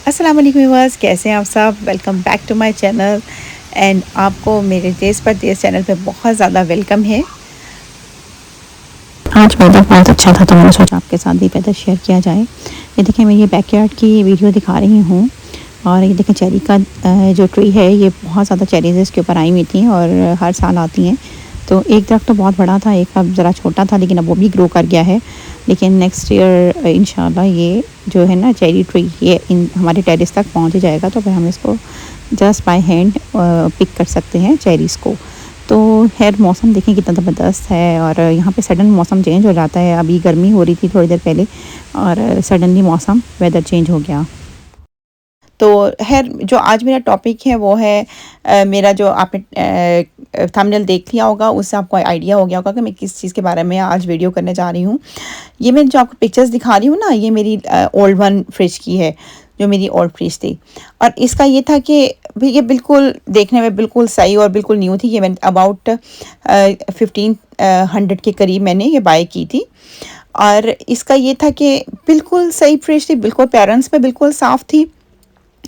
अस्सलाम वालेकुम व्यूअर्स, कैसे हैं आप सब। Welcome back to my channel and आपको मेरे देश परदेश चैनल पे बहुत ज़्यादा वेलकम है। आज वेदर बहुत अच्छा था तो मैंने सोचा आपके साथ भी वेदर शेयर किया जाए। ये देखें, मैं ये बैकयार्ड की वीडियो दिखा रही हूँ और ये देखें चेरी का जो ट्री है, ये बहुत ज़्यादा चेरीज इसके ऊपर आई हुई थी और हर साल आती हैं। तो एक दरख्त तो बहुत बड़ा था, एक अब ज़रा छोटा था, लेकिन अब वो भी ग्रो कर गया है। लेकिन नेक्स्ट ईयर इंशाल्लाह ये जो है ना चेरी ट्री, ये हमारे टेरेस तक पहुँच ही जाएगा। तो फिर हम इसको जस्ट बाय हैंड पिक कर सकते हैं चेरीज़ को। तो खैर मौसम देखें कितना ज़बरदस्त है और यहाँ पे सडन मौसम चेंज हो जाता है। अभी गर्मी हो रही थी थोड़ी देर पहले और सडनली मौसम वेदर चेंज हो गया। तो खैर जो आज मेरा टॉपिक है वो है मेरा जो आपने थंबनेल देख लिया होगा, उससे आपको आइडिया हो गया होगा कि मैं किस चीज़ के बारे में आज वीडियो करने जा रही हूँ। ये मैं जो आपको पिक्चर्स दिखा रही हूँ ना, ये मेरी ओल्ड वन फ्रिज की है, जो मेरी ओल्ड फ्रिज थी। और इसका ये था कि ये बिल्कुल देखने में बिल्कुल सही और बिल्कुल न्यू थी। ये मैंने अबाउट 1500 के करीब मैंने ये बाय की थी। और इसका ये था कि बिल्कुल सही फ्रिज थी, बिल्कुल पेरेंट्स में बिल्कुल साफ़ थी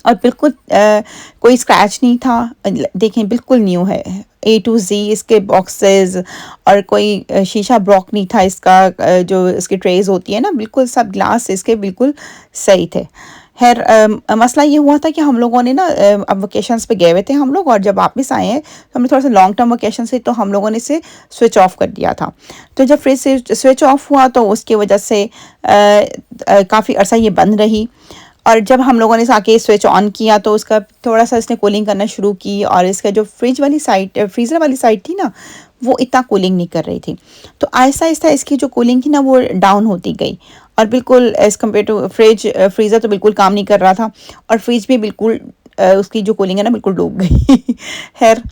और बिल्कुल कोई स्क्रैच नहीं था। देखें बिल्कुल न्यू है, ए टू ज़ी इसके बॉक्सेस, और कोई शीशा ब्रोक नहीं था इसका। जो इसकी ट्रेज होती है ना, बिल्कुल सब ग्लास इसके बिल्कुल सही थे। खैर मसला ये हुआ था कि हम लोगों ने ना अब वकेशंस पे गए हुए थे हम लोग, और जब वापस आए हैं तो हमने थोड़ा सा लॉन्ग टर्म वकेशन से, तो हम लोगों ने इसे स्विच ऑफ कर दिया था। तो जब फ्रिज से स्विच ऑफ हुआ तो उसकी वजह से काफ़ी अर्सा ये बंद रही। और जब हम लोगों ने आके स्विच ऑन किया तो उसका थोड़ा सा इसने कूलिंग करना शुरू की, और इसका जो फ्रिज वाली साइड फ्रीज़र वाली साइड थी ना, वो इतना कूलिंग नहीं कर रही थी। तो आहिस्ता आहिस्ता इसकी जो कूलिंग थी ना, वो डाउन होती गई और बिल्कुल एज़ कम्पेयर टू फ्रीज़र तो बिल्कुल काम नहीं कर रहा था, और फ्रिज भी बिल्कुल उसकी जो कूलिंग है ना बिल्कुल डूब गई। खैर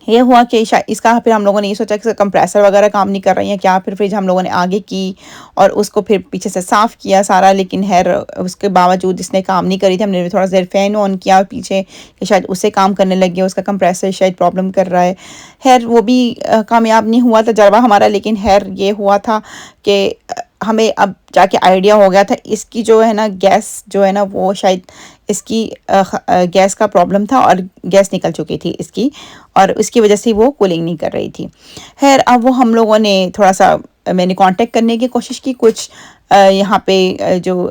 ये हुआ कि शायद इसका फिर हम लोगों ने ये सोचा कि कंप्रेसर वगैरह काम नहीं कर रही है क्या। फिर फ्रिज हम लोगों ने आगे की और उसको फिर पीछे से साफ़ किया सारा, लेकिन खैर उसके बावजूद इसने काम नहीं करी थी। हमने थोड़ा सा देर फ़ैन ऑन किया पीछे कि शायद उससे काम करने लग गया, उसका कंप्रेसर शायद प्रॉब्लम कर रहा है। खैर वो भी कामयाब नहीं हुआ तजर्बा हमारा, लेकिन खैर ये हुआ था कि हमें अब जाके आइडिया हो गया था इसकी जो है ना गैस जो है ना, वो शायद इसकी गैस का प्रॉब्लम था और गैस निकल चुकी थी इसकी, और उसकी वजह से वो कूलिंग नहीं कर रही थी। खैर अब वो हम लोगों ने थोड़ा सा मैंने कांटेक्ट करने की कोशिश की कुछ यहाँ पे जो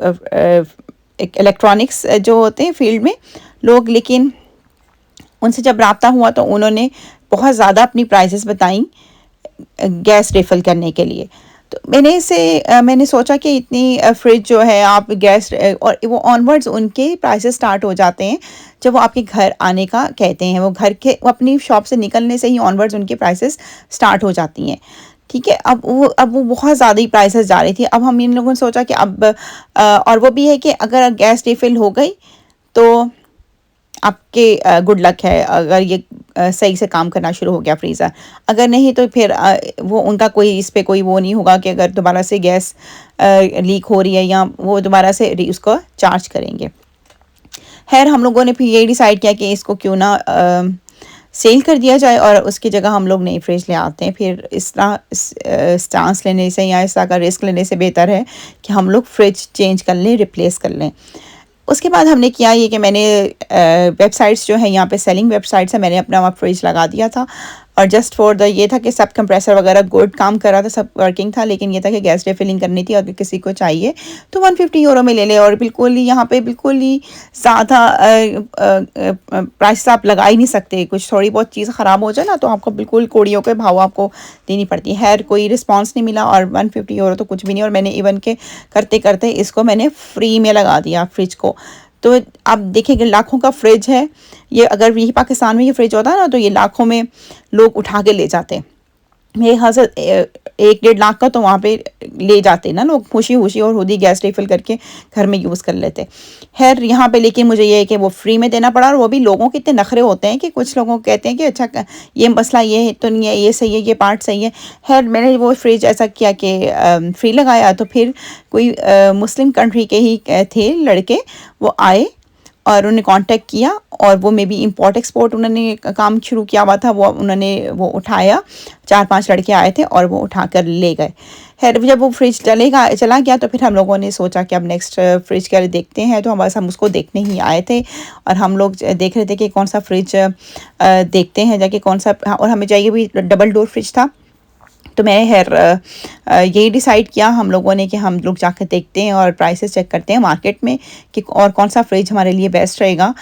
एक इलेक्ट्रॉनिक्स जो होते हैं फील्ड में लोग, लेकिन उनसे जब रब्ता हुआ तो उन्होंने बहुत ज़्यादा अपनी प्राइसेस बताई गैस रिफ़िल करने के लिए। तो मैंने सोचा कि इतनी फ्रिज जो है आप गैस और वो ऑनवर्ड्स उनके प्राइसेस स्टार्ट हो जाते हैं जब वो आपके घर आने का कहते हैं। वो अपनी शॉप से निकलने से ही ऑनवर्ड्स उनके प्राइसेस स्टार्ट हो जाती हैं। ठीक है, अब वो बहुत ज़्यादा ही प्राइसेस जा रही थी। अब हम इन लोगों ने सोचा कि अब और वो भी है कि अगर गैस रिफ़िल हो गई तो आपके गुड लक है, अगर ये सही से काम करना शुरू हो गया फ्रीज़र। अगर नहीं तो फिर वो उनका कोई इस पे कोई वो नहीं होगा कि अगर दोबारा से गैस लीक हो रही है या वो दोबारा से उसको चार्ज करेंगे। खैर हम लोगों ने फिर ये डिसाइड किया कि इसको क्यों ना सेल कर दिया जाए और उसकी जगह हम लोग नई फ्रिज ले आते हैं। फिर इस तरह स्टांस लेने से या इस तरह का रिस्क लेने से बेहतर है कि हम लोग फ्रिज चेंज कर लें, रिप्लेस कर लें। उसके बाद हमने किया ये कि मैंने वेबसाइट्स जो है यहाँ पे सेलिंग वेबसाइट्स है, मैंने अपना फ्रिज लगा दिया था। और जस्ट फॉर द ये था कि सब कंप्रेसर वगैरह गुड काम कर रहा था, सब वर्किंग था, लेकिन ये था कि गैस रिफिलिंग करनी थी। अगर किसी को चाहिए तो 150 € में ले ले, और बिल्कुल ही यहाँ पे बिल्कुल ही ज़्यादा प्राइस आप लगा ही नहीं सकते। कुछ थोड़ी बहुत चीज़ ख़राब हो जाए ना तो आपको बिल्कुल कोड़ियों के भाव आपको देनी पड़ती है। खैर कोई रिस्पॉन्स नहीं मिला और 150 € तो कुछ भी नहीं, और मैंने इवन के करते करते इसको मैंने फ्री में लगा दिया फ्रिज को। तो आप देखेंगे लाखों का फ्रिज है ये, अगर यही पाकिस्तान में ये फ्रिज होता है ना तो ये लाखों में लोग उठा के ले जाते हैं। मेरे ख्याल से 1-1.5 लाख का तो वहाँ पे ले जाते ना लोग खुशी खुशी, और खुद ही गैस रिफ़िल करके घर में यूज़ कर लेते। खैर यहाँ पे लेकिन मुझे ये है कि वो फ्री में देना पड़ा, और वो भी लोगों के इतने नखरे होते हैं कि कुछ लोगों को कहते हैं कि अच्छा ये मसला ये तो नहीं है, ये सही है, ये पार्ट सही है। खैर मैंने वो फ्रिज ऐसा किया कि फ्री लगाया, तो फिर कोई मुस्लिम कंट्री के ही थे लड़के, वो आए और उन्हें कांटेक्ट किया और वो मे बी इम्पोर्ट एक्सपोर्ट उन्होंने काम शुरू किया हुआ था, वो उन्होंने वो उठाया, 4-5 लड़के आए थे और वो उठा कर ले गए। खैर जब वो फ्रिज चला गया तो फिर हम लोगों ने सोचा कि अब नेक्स्ट फ्रिज के लिए देखते हैं, तो हम उसको देखने ही आए थे और हम लोग देख रहे थे कि कौन सा फ्रिज देखते हैं जाके कौन सा, और हमें चाहिए भी डबल डोर फ्रिज था। तो मैंने यही डिसाइड किया हम लोगों ने कि हम लोग जाकर देखते हैं और प्राइसेस चेक करते हैं मार्केट में कि और कौन सा फ्रिज हमारे लिए बेस्ट रहेगा।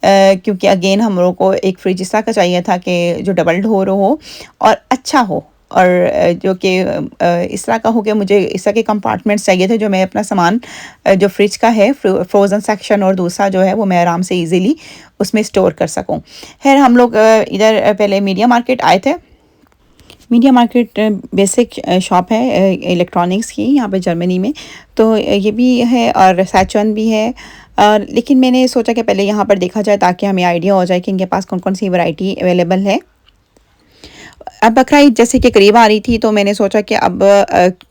क्योंकि अगेन हम लोगों को एक फ्रिज इस तरह का चाहिए था कि जो डबल डोर हो और अच्छा हो, और जो कि इस तरह का हो कि मुझे इस तरह के कंपार्टमेंट्स चाहिए थे जो मैं अपना सामान जो फ्रिज का है फ्रोज़न सेक्शन और दूसरा जो है वो मैं आराम से इजीली उसमें स्टोर कर सकूं। खैर हम लोग इधर पहले मीडिया मार्केट आए थे। मीडिया मार्केट बेसिक शॉप है इलेक्ट्रॉनिक्स की यहाँ पे जर्मनी में, तो ये भी है और सैचुअन भी है। लेकिन मैंने सोचा कि पहले यहाँ पर देखा जाए ताकि हमें आइडिया हो जाए कि इनके पास कौन कौन सी वैरायटी अवेलेबल है। अब बकरा ईद जैसे कि करीब आ रही थी तो मैंने सोचा कि अब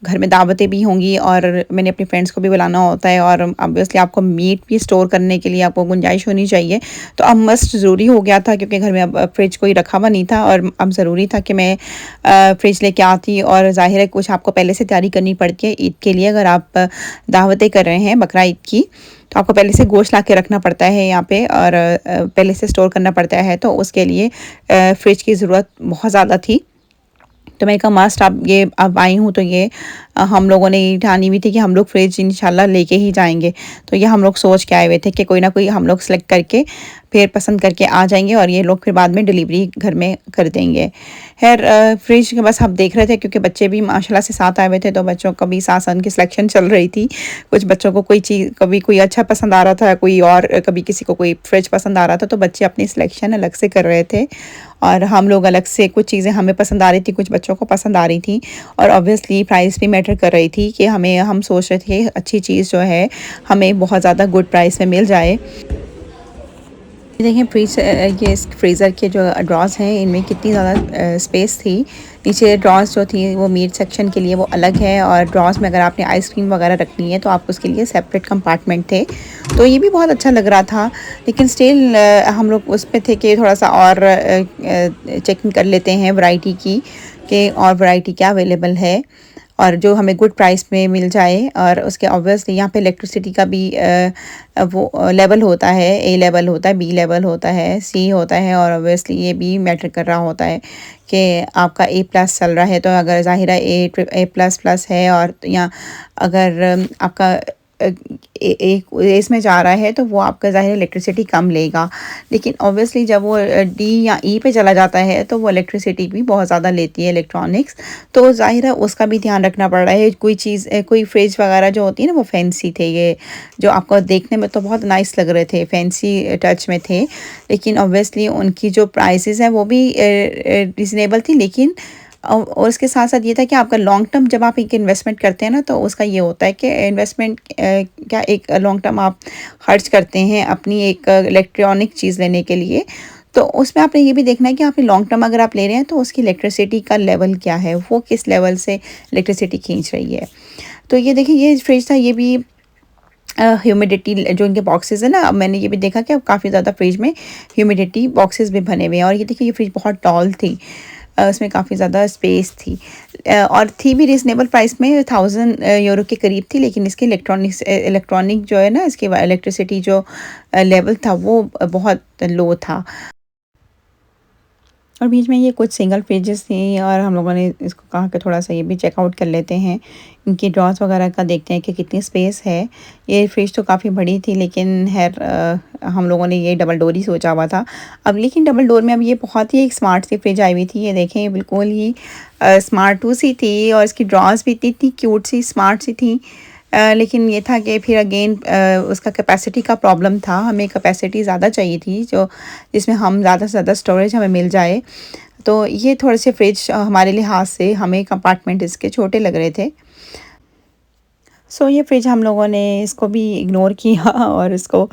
घर में दावतें भी होंगी और मैंने अपनी फ्रेंड्स को भी बुलाना होता है, और ऑब्वियसली आपको मीट भी स्टोर करने के लिए आपको गुंजाइश होनी चाहिए। तो अब मस्ट ज़रूरी हो गया था क्योंकि घर में अब फ्रिज कोई रखा हुआ नहीं था और अब ज़रूरी था कि मैं फ्रिज लेके आती, और ज़ाहिर है कुछ आपको पहले से तैयारी करनी पड़ती है ईद के लिए। अगर आप दावतें कर रहे हैं बकरा ईद की तो आपको पहले से गोश्त ला के रखना पड़ता है यहाँ पे, और पहले से स्टोर करना पड़ता है, तो उसके लिए फ्रिज की ज़रूरत बहुत ज़्यादा थी। तो मैंने कहा मस्ट अब आई हूँ तो ये हम लोगों ने ठानी हुई थी कि हम लोग फ्रिज इंशाल्लाह लेके ही जाएंगे। तो ये हम लोग सोच के आए हुए थे कि कोई ना कोई हम लोग सेलेक्ट करके फिर पसंद करके आ जाएंगे और ये लोग फिर बाद में डिलीवरी घर में कर देंगे। खैर फ्रिज के बस हम देख रहे थे क्योंकि बच्चे भी माशाल्लाह से साथ आए हुए थे, तो बच्चों का भी साथ उनकी सिलेक्शन चल रही थी। कुछ बच्चों को कोई चीज़ कभी कोई अच्छा पसंद आ रहा था, कोई और कभी किसी को कोई फ्रिज पसंद आ रहा था, तो बच्चे अपनी सिलेक्शन अलग से कर रहे थे और हम लोग अलग से कुछ चीज़ें हमें पसंद आ रही थी, कुछ बच्चों को पसंद आ रही थी, और ऑब्वियसली प्राइस भी मैटर कर रही थी कि हम सोच रहे थे अच्छी चीज़ जो है हमें बहुत ज़्यादा गुड प्राइस में मिल जाए। देखें ये इस फ्रीज़र के जो ड्रॉज हैं इनमें कितनी ज़्यादा स्पेस थी। नीचे ड्रॉज जो थी वो मीट सेक्शन के लिए वो अलग है, और ड्रॉज में अगर आपने आइसक्रीम वगैरह रखनी है तो आप उसके लिए सेपरेट कंपार्टमेंट थे। तो ये भी बहुत अच्छा लग रहा था, लेकिन स्टिल हम लोग उस पे थे कि थोड़ा सा और चेकिंग कर लेते हैं वैरायटी की कि और वैरायटी क्या अवेलेबल है और जो हमें गुड प्राइस में मिल जाए। और उसके ऑब्वियसली यहाँ पे इलेक्ट्रिसिटी का भी वो लेवल होता है, ए लेवल होता है, बी लेवल होता है, सी होता है, और ऑब्वियसली ये भी मैटर कर रहा होता है कि आपका ए प्लस चल रहा है तो अगर ज़ाहिरा ए प्लस प्लस है, और या अगर आपका एक इसमें जा रहा है तो वो आपका ज़ाहिर इलेक्ट्रिसिटी कम लेगा। लेकिन ऑब्वियसली जब वो डी या ई पे चला जाता है तो वो इलेक्ट्रिसिटी भी बहुत ज़्यादा लेती है इलेक्ट्रॉनिक्स, तो ज़ाहिर है उसका भी ध्यान रखना पड़ रहा है। कोई चीज़ कोई फ्रिज वगैरह जो होती है ना वो फैंसी थे, ये जो आपको देखने में तो बहुत नाइस लग रहे थे, फैंसी टच में थे, लेकिन ऑब्वियसली उनकी जो प्राइसेस है वो भी रिजनेबल थी। लेकिन और इसके साथ साथ ये था कि आपका लॉन्ग टर्म जब आप एक इन्वेस्टमेंट करते हैं ना तो उसका ये होता है कि इन्वेस्टमेंट क्या एक लॉन्ग टर्म आप खर्च करते हैं अपनी एक इलेक्ट्रॉनिक चीज़ लेने के लिए, तो उसमें आपने ये भी देखना है कि आपने लॉन्ग टर्म अगर आप ले रहे हैं तो उसकी इलेक्ट्रिसिटी का लेवल क्या है, वो किस लेवल से इलेक्ट्रिसिटी खींच रही है। तो ये देखिए ये फ्रिज था, ये भी ह्यूमिडिटी जो इनके बॉक्सेस है ना, अब मैंने ये भी देखा कि अब काफ़ी ज़्यादा फ्रिज में ह्यूमिडिटी बॉक्सेस भी बने हुए हैं, और ये देखिए ये फ्रिज बहुत टॉल थी, उसमें काफ़ी ज़्यादा स्पेस थी, और थी भी रीज़नेबल प्राइस में, 1000 यूरो के करीब थी। लेकिन इसके इलेक्ट्रॉनिक जो है ना, इसके इलेक्ट्रिसिटी जो लेवल था वो बहुत लो था। और बीच में ये कुछ सिंगल फ्रिजेस थी और हम लोगों ने इसको कहा कि थोड़ा सा ये भी चेकआउट कर लेते हैं, इनकी ड्रॉस वगैरह का देखते हैं कि कितनी स्पेस है। ये फ्रिज तो काफ़ी बड़ी थी, लेकिन हम लोगों ने ये डबल डोर ही सोचा हुआ था। अब लेकिन डबल डोर में अब ये बहुत ही एक स्मार्ट सी फ्रिज आई हुई थी, ये देखें ये बिल्कुल ही स्मार्ट सी थी, और इसकी ड्रॉस भी इतनी क्यूट सी स्मार्ट सी थी। लेकिन ये था कि फिर अगेन उसका कैपेसिटी का प्रॉब्लम था, हमें कैपेसिटी ज़्यादा चाहिए थी जो जिसमें हम ज़्यादा से ज़्यादा स्टोरेज हमें मिल जाए। तो ये थोड़े से फ्रिज हमारे लिहाज से हमें कंपार्टमेंट इसके छोटे लग रहे थे। सो ये फ्रिज हम लोगों ने इसको भी इग्नोर किया और इसको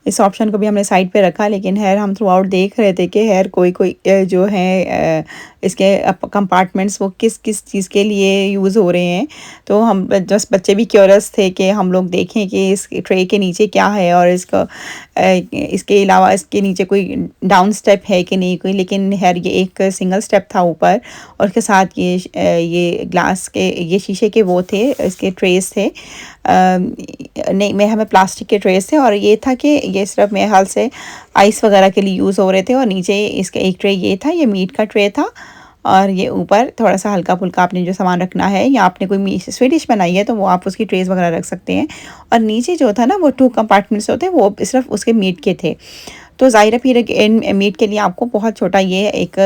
इस ऑप्शन को भी हमने साइड पे रखा, लेकिन ख़ैर हम थ्रू आउट देख रहे थे कि ख़ैर कोई जो है इसके कंपार्टमेंट्स वो किस किस चीज़ के लिए यूज़ हो रहे हैं। तो हम जस्ट बच्चे भी क्यूरियस थे कि हम लोग देखें कि इस ट्रे के नीचे क्या है, और इसके अलावा इसके नीचे कोई डाउन स्टेप है कि नहीं कोई, लेकिन खैर ये एक सिंगल स्टेप था ऊपर, और उसके साथ ये ग्लास के, ये शीशे के वो थे, इसके ट्रेस थे। नहीं, मेरे हमें प्लास्टिक के ट्रेस थे, और ये था कि ये सिर्फ मेरे ख्याल से आइस वगैरह के लिए यूज़ हो रहे थे। और नीचे इसका एक ट्रे ये था, ये मीट का ट्रे था, और ये ऊपर थोड़ा सा हल्का फुल्का आपने जो सामान रखना है, या आपने कोई स्वीट डिश बनाई है तो वो आप उसकी ट्रेस वगैरह रख सकते हैं। और नीचे जो था ना वो 2 कंपार्टमेंट्स होते हैं, वो सिर्फ उसके मीट के थे। तो ज़ाहिर है फिर मीट के लिए आपको बहुत छोटा ये एक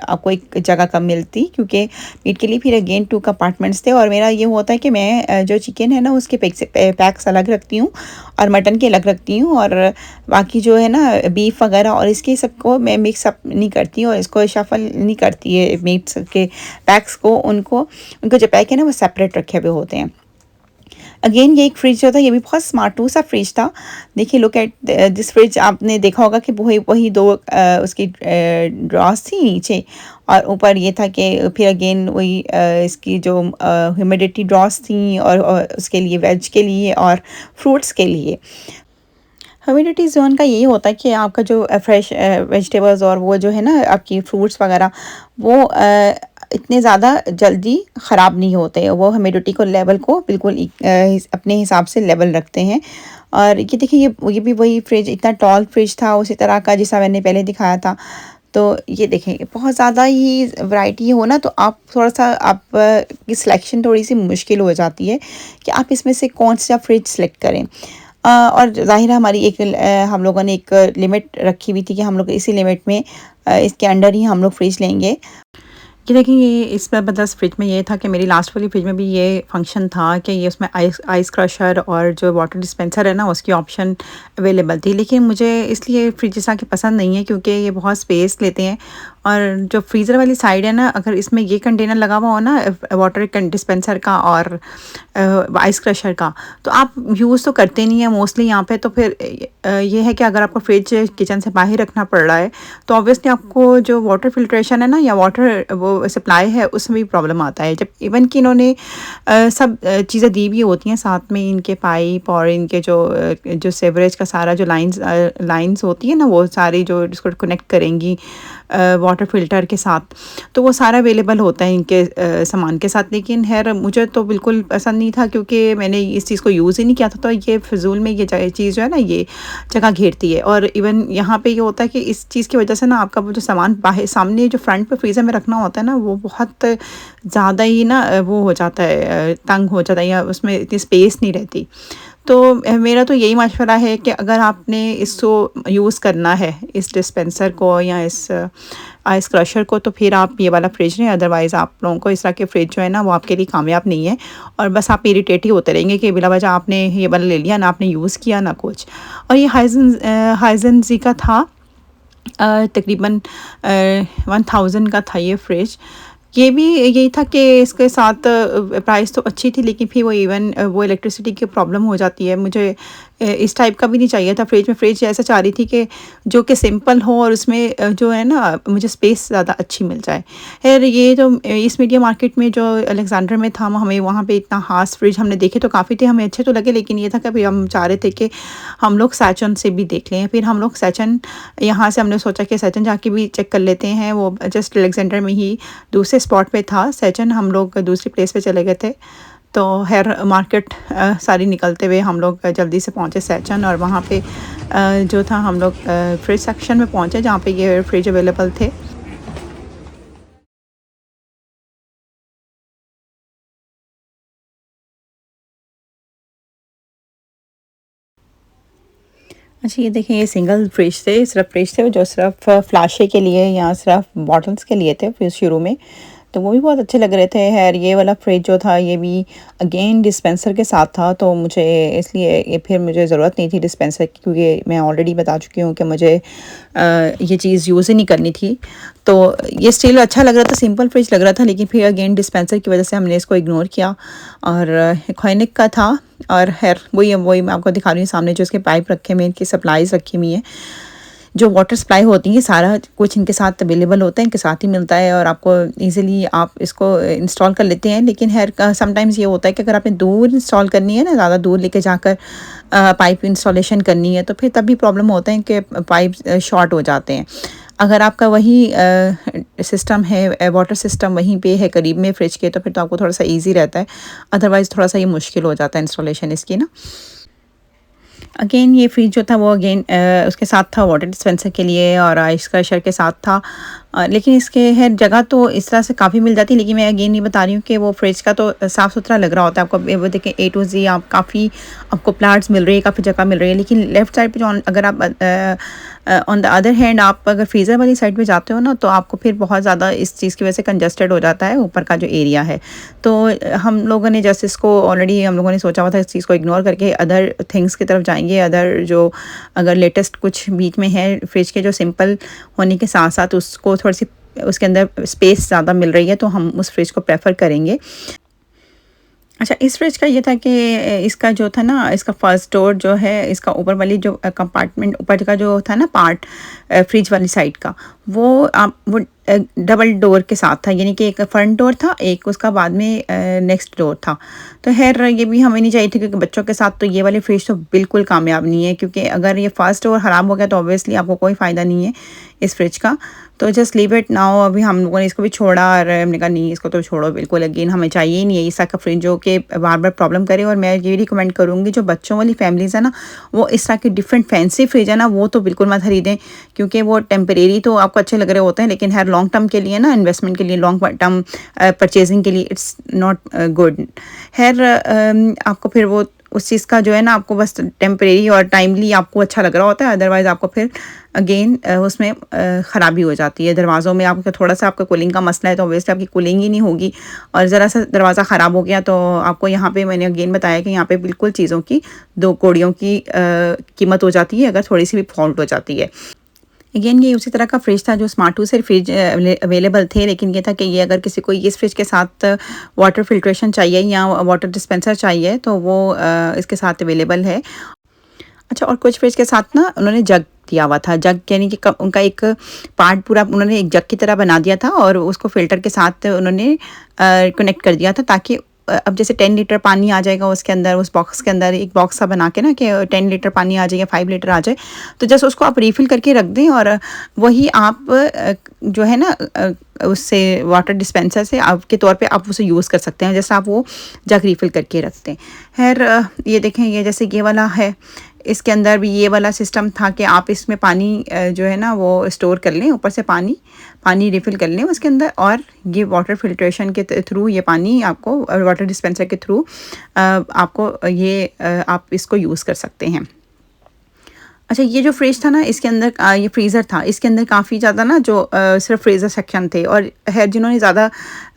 आपको एक जगह कम मिलती, क्योंकि मीट के लिए फिर अगेन 2 कंपार्टमेंट्स थे। और मेरा ये होता है कि मैं जो चिकन है ना उसके पैक्स अलग रखती हूँ, और मटन के अलग रखती हूँ, और बाकी जो है ना बीफ वगैरह और इसके सबको मैं मिक्स अप नहीं करती, और इसको शफल नहीं करती है मीट्स के पैक्स को। उनको जो पैक है ना वो सेपरेट रखे हुए होते हैं। अगेन ये एक फ्रिज जो था ये भी बहुत स्मार्ट सा फ्रिज था। देखिए, लुक एट दिस फ्रिज, आपने देखा होगा कि वही 2 उसकी ड्रॉस थी नीचे, और ऊपर ये था कि फिर अगेन वही इसकी जो ह्यूमिडिटी ड्रॉस थी, और उसके लिए वेज के लिए और फ्रूट्स के लिए। ह्यूमिडिटी ज़ोन का यही होता है कि आपका जो फ्रेश वेजिटेबल्स और वो जो है ना आपकी फ्रूट्स वगैरह, वो इतने ज़्यादा जल्दी ख़राब नहीं होते। वो ह्यूमिडिटी को लेवल को बिल्कुल अपने हिसाब से लेवल रखते हैं। और ये देखिए, ये भी वही फ्रिज, इतना टॉल फ्रिज था उसी तरह का जैसा मैंने पहले दिखाया था। तो ये देखें, बहुत ज़्यादा ही वैरायटी हो ना, तो आप थोड़ा सा की सिलेक्शन थोड़ी सी मुश्किल हो जाती है कि आप इसमें से कौन सा फ्रिज सेलेक्ट करें। और ज़ाहिर है हमारी हम लोगों ने एक लिमिट रखी हुई थी कि हम लोग इसी लिमिट में इसके अंडर ही हम लोग फ्रिज लेंगे। कि देखिए, ये इसमें मतलब फ्रिज में ये था कि मेरी लास्ट वाली फ्रिज में भी ये फंक्शन था कि ये उसमें आइस क्रशर और जो वाटर डिस्पेंसर है ना उसकी ऑप्शन अवेलेबल थी। लेकिन मुझे इसलिए फ्रिज आके पसंद नहीं है क्योंकि ये बहुत स्पेस लेते हैं, और जो फ्रीज़र वाली साइड है ना, अगर इसमें ये कंटेनर लगा हुआ हो ना वाटर डिस्पेंसर का और आइस क्रशर का, तो आप यूज़ तो करते नहीं है मोस्टली यहाँ पे। तो फिर ये है कि अगर आपको फ्रिज किचन से बाहर रखना पड़ रहा है तो ऑब्वियसली आपको जो वाटर फिल्ट्रेशन है ना या वाटर वो सप्लाई है उसमें भी प्रॉब्लम आता है। जब इवन कि इन्होंने सब चीज़ें दी भी होती हैं साथ में, इनके पाइप और इनके जो सेवरेज का सारा जो लाइंस होती है ना, वो सारी जो इसको कनेक्ट करेंगी वाटर फ़िल्टर के साथ, तो वो सारा अवेलेबल होता है इनके सामान के साथ। लेकिन खैर मुझे तो बिल्कुल पसंद नहीं था क्योंकि मैंने इस चीज़ को यूज़ ही नहीं किया था। तो ये फ़िज़ूल में ये चीज़ जो है ना ये जगह घेरती है। और इवन यहाँ पे ये होता है कि इस चीज़ की वजह से ना आपका वो जो सामान बाहर सामने जो फ्रंट पे फ्रीज़र में रखना होता है ना, वो बहुत ज़्यादा ही ना वो हो जाता है, तंग हो जाता है, या उसमें इतनी स्पेस नहीं रहती। तो मेरा तो यही मशवरा है कि अगर आपने इसको यूज़ करना है, इस डिस्पेंसर को या इस आइस क्रशर को, तो फिर आप ये वाला फ्रिज लें। अदरवाइज़ आप लोगों को इस तरह के फ्रिज जो है ना वो आपके लिए कामयाब नहीं है, और बस आप इरिटेट ही होते रहेंगे कि बिला वजह आपने ये वाला ले लिया, ना आपने यूज़ किया ना कुछ। और ये हाइजेंसी का था, तकरीबन 1000 का था ये फ्रिज। ये भी यही था कि इसके साथ प्राइस तो अच्छी थी, लेकिन फिर वो इवन वो इलेक्ट्रिसिटी की प्रॉब्लम हो जाती है। मुझे इस टाइप का भी नहीं चाहिए था फ्रिज में। फ्रिज ऐसा चाह रही थी कि जो कि सिंपल हो और उसमें जो है ना मुझे स्पेस ज़्यादा अच्छी मिल जाए। खैर ये जो इस मीडिया मार्केट में जो अलेक्जेंडर में था, हमें वहाँ पे इतना खास फ्रिज हमने देखे तो काफ़ी थे, हमें अच्छे तो लगे, लेकिन ये था कि भाई हम चाह रहे थे कि हम लोग सैचन से भी देख लें। फिर हम लोग सैचन, यहाँ से हमने सोचा कि सैचन जाके भी चेक कर लेते हैं। वो जस्ट अलेक्जेंडर में ही दूसरे स्पॉट पे था सैचन, हम लोग दूसरी प्लेस पे चले गए थे। तो खैर मार्केट सारी निकलते हुए हम लोग जल्दी से पहुँचे सैचन, और वहाँ पे जो था हम लोग फ्रिज सेक्शन में पहुँचे जहाँ पे ये फ्रिज अवेलेबल थे। अच्छा, ये देखें, ये सिंगल फ्रिज थे, सिर्फ फ्रिज थे जो सिर्फ फ्लाशे के लिए या सिर्फ बॉटल्स के लिए थे फिर शुरू में। तो वो भी बहुत अच्छे लग रहे थे। खैर ये वाला फ्रिज जो था ये भी अगेन डिस्पेंसर के साथ था, तो मुझे इसलिए ये फिर मुझे ज़रूरत नहीं थी डिस्पेंसर की, क्योंकि मैं ऑलरेडी बता चुकी हूँ कि मुझे ये चीज़ यूज़ ही नहीं करनी थी। तो ये स्टिल अच्छा लग रहा था, सिंपल फ्रिज लग रहा था, लेकिन फिर अगेन डिस्पेंसर की वजह से हमने इसको इग्नोर किया। और खोइनिक का था, और खैर वही मैं आपको दिखा रही हूँ सामने जो इसके पाइप रखे हुए हैं, इनकी सप्लाईज रखी हुई हैं, जो वाटर सप्लाई होती है सारा कुछ इनके साथ अवेलेबल होता है, इनके साथ ही मिलता है और आपको इजीली आप इसको इंस्टॉल कर लेते हैं। लेकिन खैर समटाइम्स ये होता है कि अगर आपने दूर इंस्टॉल करनी है ना, ज़्यादा दूर लेके जाकर पाइप इंस्टॉलेशन करनी है, तो फिर तभी प्रॉब्लम होता है कि पाइप शॉर्ट हो जाते हैं। अगर आपका वही सिस्टम है, वाटर सिस्टम वहीं पे है करीब में फ्रिज के, तो फिर तो आपको थोड़ा सा ईजी रहता है। अदरवाइज़ थोड़ा सा ये मुश्किल हो जाता है इंस्टॉलेशन इसकी ना। अगेन ये फ्रिज जो था वो अगेन उसके साथ था वाटर डिस्पेंसर के लिए और आइस क्रशर के साथ था। लेकिन इसके है जगह तो इस तरह से काफ़ी मिल जाती है, लेकिन मैं अगेन ये बता रही हूँ कि वो फ्रिज का तो साफ़ सुथरा लग रहा होता है आपको। वो देखें A to Z आप काफ़ी आपको प्लाट्स मिल रही है, काफ़ी जगह मिल रही है। लेकिन लेफ़्ट साइड पे जो अगर आप ऑन द अदर हैंड आप अगर फ्रीज़र वाली साइड पे जाते हो ना, तो आपको फिर बहुत ज़्यादा इस चीज़ की वजह से कंजस्टेड हो जाता है ऊपर का जो एरिया है। तो हम लोगों ने जस्ट इसको ऑलरेडी हम लोगों ने सोचा हुआ था इस चीज़ को इग्नोर करके अदर थिंग्स की तरफ जाएंगे। अदर जो अगर लेटेस्ट कुछ बीच में है फ्रिज के, जो सिंपल होने के साथ साथ उसको थोड़ी सी उसके अंदर स्पेस ज़्यादा मिल रही है, तो हम उस फ्रिज को प्रेफर करेंगे। अच्छा, इस फ्रिज का ये था कि इसका जो था ना, इसका फर्स्ट डोर जो है, इसका ऊपर वाली जो कंपार्टमेंट ऊपर का जो था ना पार्ट फ्रिज वाली साइड का, वो डबल डोर के साथ था, यानी कि एक फ्रंट डोर था, एक उसका बाद में नेक्स्ट डोर था। तो खैर ये भी हमें नहीं चाहिए थी, क्योंकि बच्चों के साथ तो ये वाली फ्रिज तो बिल्कुल कामयाब नहीं है, क्योंकि अगर ये फर्स्ट डोर ख़राब हो गया तो ऑब्वियसली आपको कोई फ़ायदा नहीं है इस फ्रिज का। तो जस्ट लीव इट नाउ। अभी हम लोगों ने इसको भी छोड़ा और हमने कहा नहीं, इसको तो छोड़ो बिल्कुल, अगेन हमें चाहिए ही नहीं है इस तरह का फ्रिज जो कि बार बार प्रॉब्लम करे। और मैं ये रिकमेंड करूँगी जो बच्चों वाली फैमिलीज़ है ना, वो इस तरह के डिफरेंट फैंसी फ्रिज है ना, वो तो बिल्कुल मत खरीदें, क्योंकि वो टेम्परेरी तो आपको अच्छे लग रहे होते हैं, लेकिन हर लॉन्ग टर्म के लिए ना, इन्वेस्टमेंट के लिए, लॉन्ग टर्म परचेजिंग के लिए इट्स नॉट गुड। खैर आपको फिर वो उस चीज़ का जो है ना, आपको बस टेम्परेरी और टाइमली आपको अच्छा लग रहा होता है, अदरवाइज़ आपको फिर अगेन उसमें ख़राबी हो जाती है। दरवाज़ों में आपको थोड़ा सा आपका कूलिंग का मसला है, तो ऑब्वियसली आपकी कूलिंग ही नहीं होगी, और ज़रा सा दरवाज़ा ख़राब हो गया तो आपको यहाँ पे मैंने अगेन बताया कि यहाँ पे बिल्कुल चीज़ों की दो कौड़ियों की कीमत हो जाती है अगर थोड़ी सी भी फॉल्ट हो जाती है। अगेन ये उसी तरह का फ्रिज था जो स्मार्ट 2 से फ्रिज अवेलेबल थे, लेकिन ये था कि ये अगर किसी को इस फ्रिज के साथ वाटर फिल्ट्रेशन चाहिए या वाटर डिस्पेंसर चाहिए तो वो इसके साथ अवेलेबल है। अच्छा, और कुछ फ्रिज के साथ ना उन्होंने जग दिया हुआ था, जग यानी कि उनका एक पार्ट पूरा उन्होंने एक जग की तरह बना दिया था और उसको फ़िल्टर के साथ उन्होंने कनेक्ट कर दिया था, ताकि अब जैसे 10 लीटर पानी आ जाएगा उसके अंदर, उस बॉक्स के अंदर एक बॉक्स सा बना के ना कि 10 लीटर पानी आ जाए या 5 लीटर आ जाए, तो जैसे उसको आप रिफ़िल करके रख दें और वही आप जो है ना उससे वाटर डिस्पेंसर से आपके तौर पे आप उसे यूज़ कर सकते हैं, जैसे आप वो जग रिफ़िल करके रखते हैं। खैर ये देखें, ये जैसे ये वाला है, इसके अंदर भी ये वाला सिस्टम था कि आप इसमें पानी जो है ना वो स्टोर कर लें, ऊपर से पानी रिफ़िल कर लें उसके अंदर, और ये वाटर फिल्ट्रेशन के थ्रू ये पानी आपको वाटर डिस्पेंसर के थ्रू आपको ये आप इसको यूज़ कर सकते हैं। अच्छा, ये जो फ्रिज था ना, इसके अंदर ये फ्रीज़र था, इसके अंदर काफ़ी ज़्यादा ना जो सिर्फ फ्रीज़र सेक्शन थे, और है जिन्होंने ज़्यादा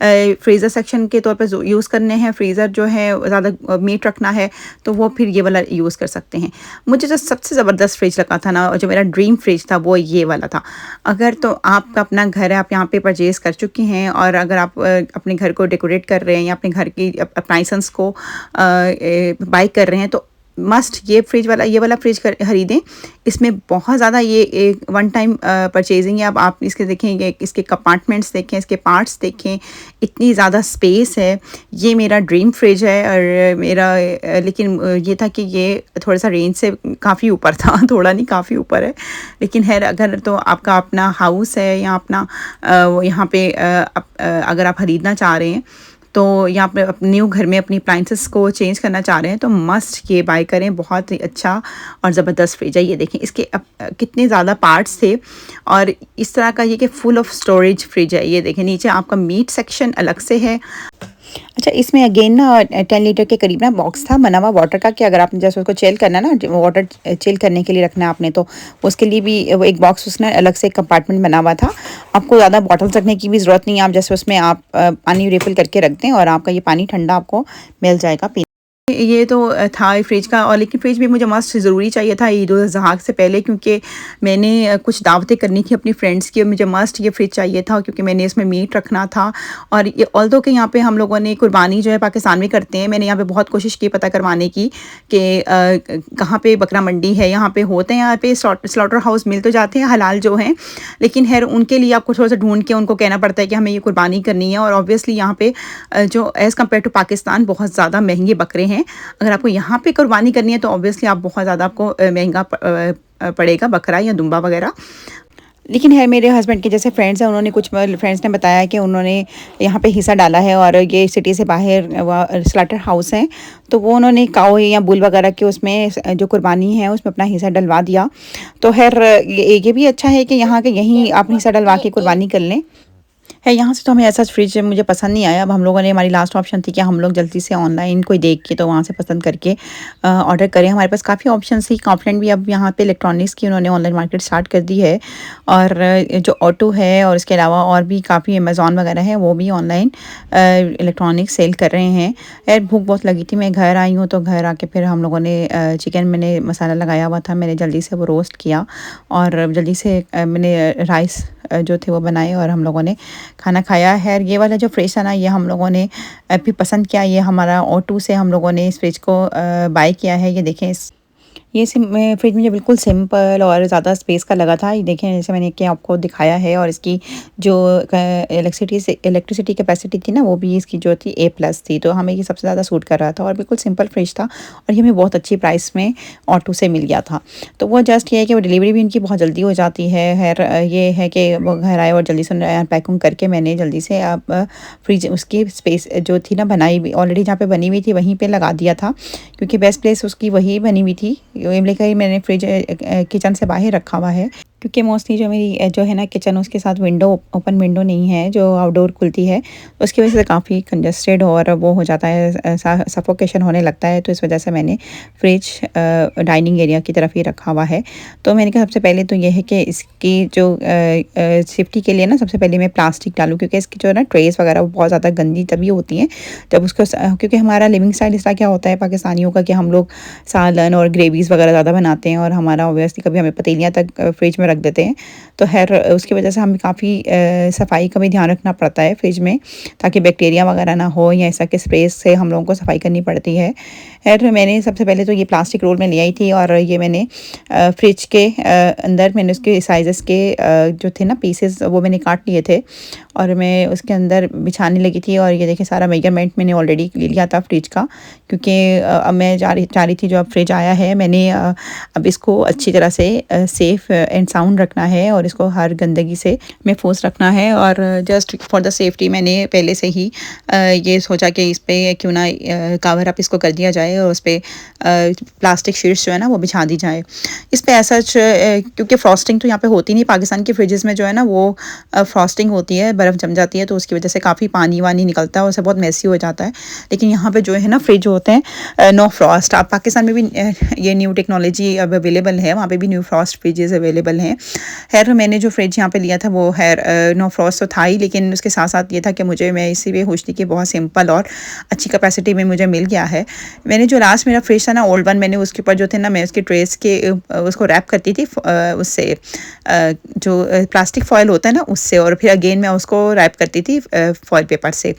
फ्रीज़र सेक्शन के तौर पे यूज़ करने हैं, फ्रीज़र जो है ज़्यादा मीट रखना है, तो वो फिर ये वाला यूज़ कर सकते हैं। मुझे जो सबसे ज़बरदस्त फ्रिज लगा था ना, जो मेरा ड्रीम फ्रिज था, वो ये वाला था। अगर तो आपका अपना घर है, आप यहाँ पे परचेज़ कर चुके हैं, और अगर आप अपने घर को डेकोरेट कर रहे हैं या अपने घर की अप्लायंसेस को बाई कर रहे हैं, तो मस्ट ये वाला फ्रिज खरीदें। इसमें बहुत ज़्यादा ये एक वन टाइम परचेजिंग है। अब आप इसके देखेंगे, इसके कंपार्टमेंट्स देखें, इसके पार्ट्स देखें, इतनी ज़्यादा स्पेस है। ये मेरा ड्रीम फ्रिज है, और मेरा लेकिन ये था कि ये थोड़ा सा रेंज से काफ़ी ऊपर था थोड़ा नहीं, काफ़ी ऊपर है। लेकिन खैर अगर तो आपका अपना हाउस है या अपना यहाँ पे अगर आप ख़रीदना चाह रहे हैं, तो यहाँ पे न्यू घर में अपनी अप्लाइंसेस को चेंज करना चाह रहे हैं, तो मस्ट ये बाय करें। बहुत ही अच्छा और ज़बरदस्त फ्रिज है। ये देखें इसके कितने ज़्यादा पार्ट्स थे, और इस तरह का ये कि फुल ऑफ स्टोरेज फ्रिज है। ये देखें नीचे आपका मीट सेक्शन अलग से है, अच्छा, इसमें अगेन ना 10 लीटर के करीब ना बॉक्स था बना हुआ वाटर का, कि अगर आपने जैसे उसको चिल करना है ना, वाटर चिल करने के लिए रखना है आपने, तो उसके लिए भी वो एक बॉक्स उसने अलग से एक कंपार्टमेंट बना हुआ था। आपको ज़्यादा बॉटल्स रखने की भी ज़रूरत नहीं है, आप जैसे उसमें आप पानी रिफ़िल करके रख दें और आपका ये पानी ठंडा आपको मिल जाएगा पीने। ये तो था फ्रिज का, और लेकिन फ्रिज भी मुझे मस्ट ज़रूरी चाहिए था ईद उल ज़ुहा से पहले, क्योंकि मैंने कुछ दावतें करनी थी अपनी फ्रेंड्स की, और मुझे मस्ट ये फ्रिज चाहिए था क्योंकि मैंने इसमें मीट रखना था। और ये ऑल्दो कि यहाँ पे हम लोगों ने कुर्बानी जो है पाकिस्तान में करते हैं, मैंने यहाँ पे बहुत कोशिश की पता करवाने की कि कहाँ पे बकरा मंडी है, यहाँ पे होते हैं, यहाँ पे स्लॉटर हाउस मिल तो जाते हैं हलाल जो हैं, लेकिन खैर उनके लिए आपको थोड़ा सा ढूंढ के उनको कहना पड़ता है कि हमें ये कुर्बानी करनी है। और ऑब्वियसली यहाँ पे जो एज़ कम्पेयर टू पाकिस्तान बहुत ज़्यादा महंगे बकरे हैं। अगर आपको यहाँ पे कुर्बानी करनी है तो ऑब्वियसली आप बहुत ज़्यादा आपको महंगा पड़ेगा बकरा या दुम्बा वगैरह। लेकिन है मेरे हस्बैंड के जैसे फ्रेंड्स हैं, उन्होंने कुछ फ्रेंड्स ने बताया कि उन्होंने यहाँ पे हिस्सा डाला है, और ये सिटी से बाहर स्लाटर हाउस है, तो वो उन्होंने काऊ या बुल वगैरह के उसमें जो कुर्बानी है उसमें अपना हिस्सा डलवा दिया। तो खैर ये भी अच्छा है कि यहाँ के यहीं आप हिस्सा डलवा के कुर्बानी कर लें। है यहाँ से तो हमें ऐसा फ्रिज मुझे पसंद नहीं आया। अब हम लोगों ने, हमारी लास्ट ऑप्शन थी कि हम लोग जल्दी से ऑनलाइन कोई देख के तो वहाँ से पसंद करके ऑर्डर करें। हमारे पास काफ़ी ऑप्शन थी। कॉम्प्लेंट भी अब यहाँ पे इलेक्ट्रॉनिक्स की उन्होंने ऑनलाइन मार्केट स्टार्ट कर दी है, और जो ऑटो है और इसके अलावा और भी काफ़ी अमेज़ॉन वगैरह है वो भी ऑनलाइन इलेक्ट्रॉनिक्स सेल कर रहे हैं। यार भूख बहुत लगी थी, मैं घर आई हूँ, तो घर आके फिर हम लोगों ने चिकन, मैंने मसाला लगाया हुआ था, मैंने जल्दी से वो रोस्ट किया, और जल्दी से मैंने राइस जो थे वो बनाए, और हम लोगों ने खाना खाया है। ये वाला जो फ्रिज है ना, ये हम लोगों ने भी पसंद किया। ये हमारा O2 से हम लोगों ने इस फ्रिज को बाय किया है। ये देखें, ये फ्रिज मुझे बिल्कुल सिंपल और ज़्यादा स्पेस का लगा था। ये देखें, जैसे मैंने कि आपको दिखाया है, और इसकी जो इलेक्ट्रिसिटी कैपेसिटी थी ना, वो भी इसकी जो थी A+ थी, तो हमें ये सबसे ज़्यादा सूट कर रहा था, और बिल्कुल सिंपल फ्रिज था, और ये हमें बहुत अच्छी प्राइस में ऑटो से मिल गया था। तो वो जस्ट ये है कि वो डिलीवरी भी इनकी बहुत जल्दी हो जाती है। खैर ये है कि वो घर आए और जल्दी से पैकिंग करके मैंने जल्दी से अब फ्रिज उसकी स्पेस जो थी ना बनाई हुई, ऑलरेडी जहाँ पे बनी हुई थी वहीं पे लगा दिया था, क्योंकि बेस्ट प्लेस उसकी वही बनी हुई थी। इमली का ही मैंने फ्रिज किचन से बाहर रखा हुआ है, क्योंकि मोस्टली जो मेरी जो है ना किचन, उसके साथ विंडो, ओपन विंडो नहीं है जो आउटडोर खुलती है, उसकी वजह से काफ़ी कंजस्टेड और वो हो जाता है, सफोकेशन होने लगता है। तो इस वजह से मैंने फ्रिज डाइनिंग एरिया की तरफ ही रखा हुआ है। तो मैंने कहा सबसे पहले तो ये है कि इसकी जो सेफ्टी के लिए ना, सबसे पहले मैं प्लास्टिक डालूँ, क्योंकि इसकी जो है ना ट्रेस वगैरह वो बहुत ज़्यादा गंदी तभी होती हैं जब उसको, क्योंकि हमारा लिविंग स्टाइल इस तरह क्या होता है पाकिस्तानियों का कि हम लोग सालन और ग्रेवीज़ वगैरह ज़्यादा बनाते हैं, और हमारा ऑब्वियसली कभी हमें पतीलियाँ तक फ्रिज में रख देते हैं। तो खैर उसकी वजह से हमें काफ़ी सफाई का भी ध्यान रखना पड़ता है फ्रिज में, ताकि बैक्टीरिया वगैरह ना हो, या ऐसा कि स्प्रे से हम लोगों को सफाई करनी पड़ती है। खैर मैंने सबसे पहले तो ये प्लास्टिक रोल में ले आई थी, और ये मैंने फ्रिज के अंदर मैंने उसके साइज़ के जो थे ना पीसेस, वो मैंने काट लिए थे, और मैं उसके अंदर बिछाने लगी थी। और ये देखिए सारा मेजरमेंट मैंने ऑलरेडी ले लिया था फ्रिज का, क्योंकि अब मैं जा रही थी, जो अब फ्रिज आया है मैंने अब इसको अच्छी तरह से सेफ़ एंड साउंड रखना है, और इसको हर गंदगी से महफूज रखना है। और जस्ट फॉर द सेफ्टी मैंने पहले से ही ये सोचा कि इस पर क्यों ना कवर अप इसको कर दिया जाए, और उस पर प्लास्टिक शीट्स जो है ना वो बिछा दी जाए। इस पर ऐसा क्योंकि फ्रॉस्टिंग तो यहाँ पे होती नहीं, पाकिस्तान के फ्रिजेस में जो है ना वो फ्रॉस्टिंग होती है, बर्फ़ जम जाती है, तो उसकी वजह से काफ़ी पानी वानी निकलता है, उससे बहुत मैसी हो जाता है। लेकिन यहाँ पे जो है ना फ्रिज होते हैं नो फ्रॉस्ट। आप पाकिस्तान में भी ये न्यू टेक्नोलॉजी अब अवेलेबल है, वहाँ पे भी न्यू फ्रॉस्ट फ्रिजेस अवेलेबल हैं। खैर मैंने जो फ्रिज यहाँ पे लिया था वो खैर नो फ्रॉस्ट तो था ही, लेकिन उसके साथ साथ ये था कि मैं इसी पे खुश थी कि बहुत सिंपल और अच्छी कैपेसिटी में मुझे मिल गया है। मैंने जो लास्ट मेरा फ्रिज था ना ओल्ड वन, मैंने उसके ऊपर जो थे ना, मैं उसके ट्रेस के उसको रैप करती थी उससे, जो प्लास्टिक फॉयल होता है ना उससे, और फिर अगेन मैं उसको रैप करती थी फॉयल पेपर से।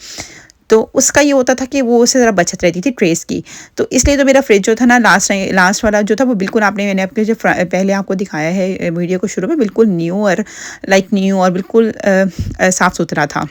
तो उसका ये होता था कि वो उससे ज़रा बचत रहती थी ट्रेस की। तो इसलिए तो मेरा फ्रिज जो था ना लास्ट वाला जो था वो बिल्कुल, मैंने आपके जो पहले आपको दिखाया है वीडियो को शुरू में, बिल्कुल न्यू और न्यू और बिल्कुल साफ़ सुथरा था।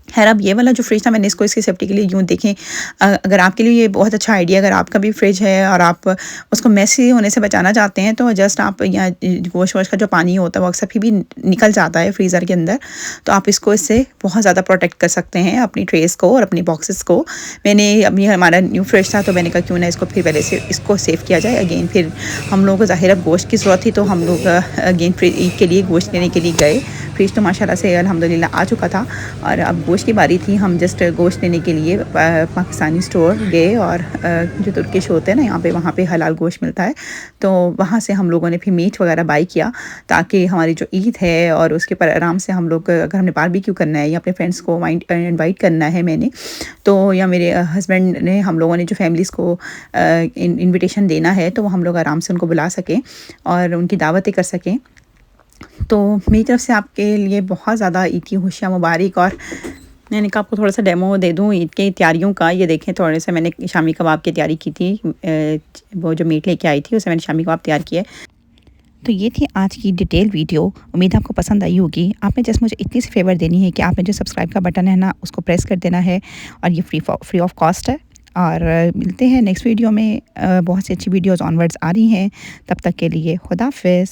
खैर अब ये वाला जो फ्रिज था, मैंने इसको इसकी सेफ्टी के लिए यूँ देखें, अगर आपके लिए ये बहुत अच्छा आइडिया, अगर आपका भी फ्रिज है और आप उसको मैसी होने से बचाना चाहते हैं, तो जस्ट आप यहाँ गोश्त वोश का जो पानी होता है वो अक्सर भी निकल जाता है फ्रीज़र के अंदर, तो आप इसको इससे बहुत ज़्यादा प्रोटेक्ट कर सकते हैं अपनी ट्रेस को और अपनी बॉक्सेस को। मैंने अभी हमारा न्यू फ्रिज था, तो मैंने कहा क्यों ना इसको फिर पहले से इसको सेव किया जाए। अगेन फिर हम लोगों को ज़ाहिर अब गोश्त की ज़रूरत थी, तो हम लोग अगेन फिर ईद के लिए गोश्त लेने के लिए गए फ्रिज तो माशाल्लाह से अल्हम्दुलिल्लाह आ चुका था और अब गोश्त की बारी थी। हम जस्ट गोश्त लेने के लिए पाकिस्तानी स्टोर गए और जो तुर्किश होते हैं ना यहाँ पे, वहाँ पे हलाल गोश्त मिलता है, तो वहाँ से हम लोगों ने फिर मीट वगैरह बाई किया ताकि हमारी जो ईद है और उसके पर आराम से हम लोग, अगर हमने बारबेक्यू करना है या अपने फ्रेंड्स को इनवाइट करना है मैंने, तो या मेरे हस्बैंड ने, हम लोगों ने जो फैमिलीज़ को इनविटेशन देना है तो वो हम लोग आराम से उनको बुला सकें और उनकी दावतें कर सकें। तो मेरी तरफ से आपके लिए बहुत ज़्यादा ईद की खुशियाँ मुबारक। और मैंने कहा आपको थोड़ा-सा डेमो दे दूँ ईद की तैयारियों का। ये देखें, थोड़े से मैंने शामी कबाब की तैयारी की थी। वो जो मीट लेके आई थी उससे मैंने शामी कबाब तैयार किए। तो ये थी आज की डिटेल वीडियो। उम्मीद है आपको पसंद आई होगी। आपने जस्ट मुझे इतनी सी फेवर देनी है कि आपने जो सब्सक्राइब का बटन है ना, उसको प्रेस कर देना है और ये फ्री ऑफ कॉस्ट है। और मिलते हैं नेक्स्ट वीडियो में। बहुत सी अच्छी वीडियोज़ ऑनवर्ड्स आ रही हैं। तब तक के लिए खुदा हाफ़िज़।